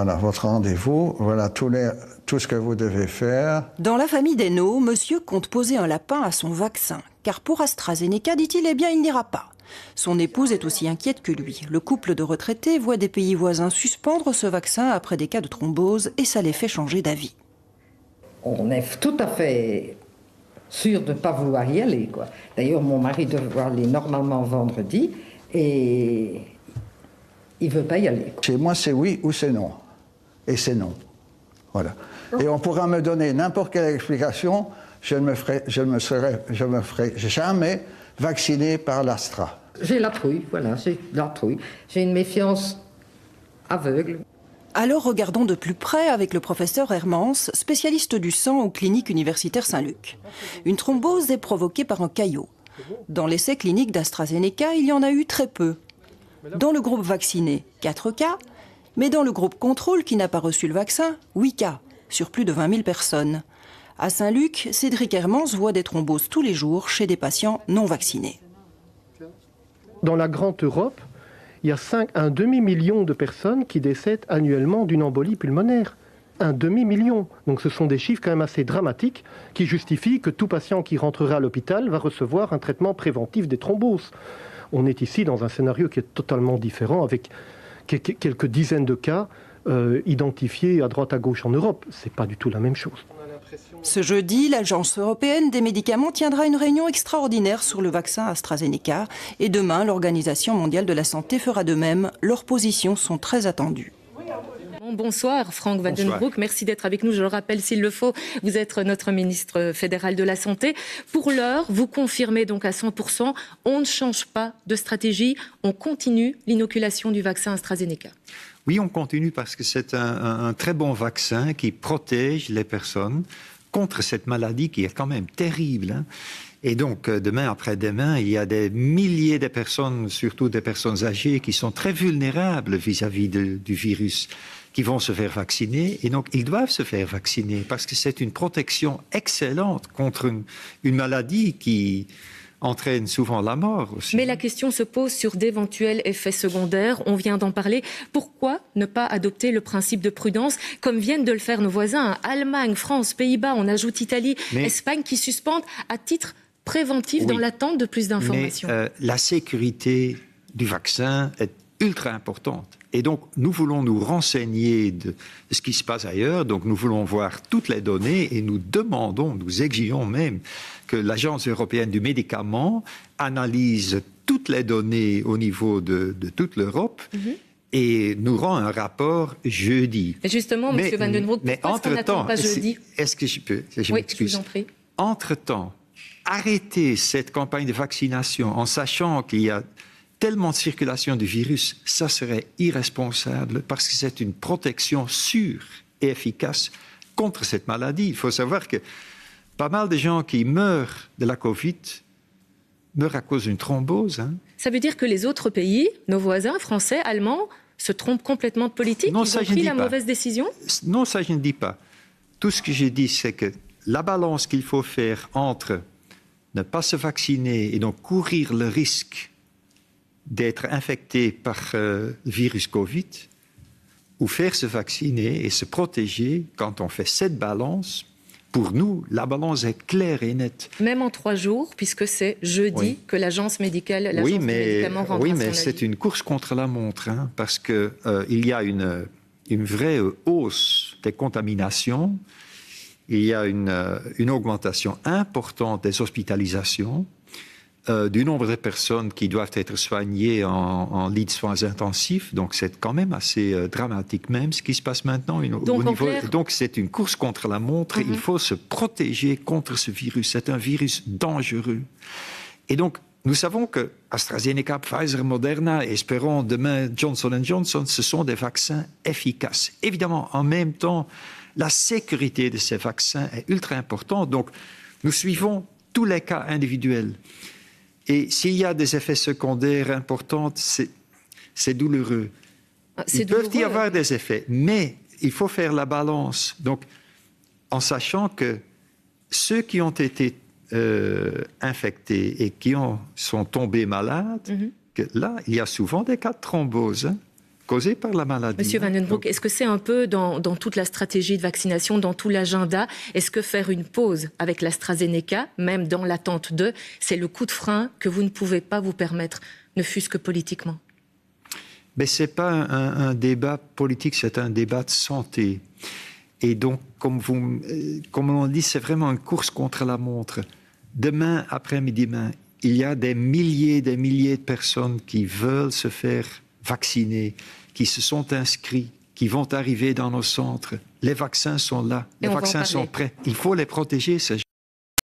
Voilà votre rendez-vous, voilà tout ce que vous devez faire. Dans la famille d'Hainaut, monsieur compte poser un lapin à son vaccin. Car pour AstraZeneca, dit-il, eh bien, il n'ira pas. Son épouse est aussi inquiète que lui. Le couple de retraités voit des pays voisins suspendre ce vaccin après des cas de thrombose et ça les fait changer d'avis. On est tout à fait sûr de ne pas vouloir y aller, quoi. D'ailleurs, mon mari devait aller normalement vendredi et il ne veut pas y aller, quoi. Chez moi, c'est oui ou c'est non. Et c'est non. Voilà. Et on pourra me donner n'importe quelle explication, je ne me ferai jamais vacciner par l'Astra. J'ai la trouille, voilà, j'ai la trouille. J'ai une méfiance aveugle. Alors regardons de plus près avec le professeur Hermans, spécialiste du sang aux cliniques universitaires Saint-Luc. Une thrombose est provoquée par un caillot. Dans l'essai clinique d'AstraZeneca, il y en a eu très peu. Dans le groupe vacciné, 4 cas, mais dans le groupe contrôle qui n'a pas reçu le vaccin, 8 cas, sur plus de 20 000 personnes. À Saint-Luc, Cédric Hermans voit des thromboses tous les jours chez des patients non vaccinés. Dans la grande Europe, il y a un demi-million de personnes qui décèdent annuellement d'une embolie pulmonaire. Un demi-million. Donc ce sont des chiffres quand même assez dramatiques qui justifient que tout patient qui rentrera à l'hôpital va recevoir un traitement préventif des thromboses. On est ici dans un scénario qui est totalement différent, avec quelques dizaines de cas identifiés à droite à gauche en Europe. Ce n'est pas du tout la même chose. Ce jeudi, l'Agence européenne des médicaments tiendra une réunion extraordinaire sur le vaccin AstraZeneca. Et demain, l'Organisation mondiale de la santé fera de même. Leurs positions sont très attendues. Bonsoir Frank Vandenbroek, merci d'être avec nous. Je le rappelle s'il le faut, vous êtes notre ministre fédéral de la Santé. Pour l'heure, vous confirmez donc à 100%, on ne change pas de stratégie, on continue l'inoculation du vaccin AstraZeneca. Oui, on continue parce que c'est un très bon vaccin qui protège les personnes contre cette maladie qui est quand même terrible, hein. Et donc, demain, après-demain, il y a des milliers de personnes, surtout des personnes âgées, qui sont très vulnérables vis-à-vis du virus, qui vont se faire vacciner. Et donc, ils doivent se faire vacciner parce que c'est une protection excellente contre une maladie qui entraîne souvent la mort aussi. Mais la question se pose sur d'éventuels effets secondaires. On vient d'en parler. Pourquoi ne pas adopter le principe de prudence comme viennent de le faire nos voisins, Allemagne, France, Pays-Bas, on ajoute Italie, Espagne, qui suspendent à titre préventif dans l'attente de plus d'informations. Mais la sécurité du vaccin est ultra importante. Et donc, nous voulons nous renseigner de ce qui se passe ailleurs. Donc, nous voulons voir toutes les données et nous demandons, nous exigeons même que l'Agence européenne du médicament analyse toutes les données au niveau de toute l'Europe et nous rend un rapport jeudi. Et justement, M. Vandenbroek, pourquoi est-ce qu'on n'attend pas jeudi ? Est-ce que je peux ? Oui, je vous en prie. Entre-temps, arrêter cette campagne de vaccination en sachant qu'il y a tellement de circulation du virus, ça serait irresponsable parce que c'est une protection sûre et efficace contre cette maladie. Il faut savoir que pas mal de gens qui meurent de la Covid meurent à cause d'une thrombose. Hein. Ça veut dire que les autres pays, nos voisins français, allemands, se trompent complètement de politique ? Non, ils ont pris la mauvaise décision ? Non, ça je ne dis pas. Tout ce que j'ai dit, c'est que la balance qu'il faut faire entre ne pas se vacciner et donc courir le risque d'être infecté par le virus Covid, ou faire se vacciner et se protéger, quand on fait cette balance, pour nous, la balance est claire et nette. Même en 3 jours, puisque c'est jeudi que l'agence médicale, l'agence du médicament rendra son avis. Oui, mais c'est une course contre la montre, hein, parce qu'il y a une vraie hausse des contaminations, il y a une augmentation importante des hospitalisations, du nombre de personnes qui doivent être soignées en lit de soins intensifs. Donc, c'est quand même assez dramatique même ce qui se passe maintenant. Donc, c'est une course contre la montre. Il faut se protéger contre ce virus. C'est un virus dangereux. Et donc, nous savons que AstraZeneca, Pfizer, Moderna, et espérons demain Johnson & Johnson, ce sont des vaccins efficaces. Évidemment, en même temps, la sécurité de ces vaccins est ultra importante. Donc, nous suivons tous les cas individuels. Et s'il y a des effets secondaires importants, c'est douloureux. Il peut y avoir des effets, mais il faut faire la balance. Donc, en sachant que ceux qui ont été infectés et qui sont tombés malades, que là, il y a souvent des cas de thrombose. Hein. causés par la maladie. Monsieur Van den Broek, est-ce que c'est un peu dans toute la stratégie de vaccination, dans tout l'agenda, est-ce que faire une pause avec l'AstraZeneca, même dans l'attente d'eux, c'est le coup de frein que vous ne pouvez pas vous permettre, ne fût-ce que politiquement? Mais ce n'est pas un débat politique, c'est un débat de santé. Et donc, comme on dit, c'est vraiment une course contre la montre. Demain, après-midi-demain, il y a des milliers de personnes qui veulent se faire vacciner, qui se sont inscrits, qui vont arriver dans nos centres. Les vaccins sont là, les vaccins sont prêts. Il faut les protéger, ces gens.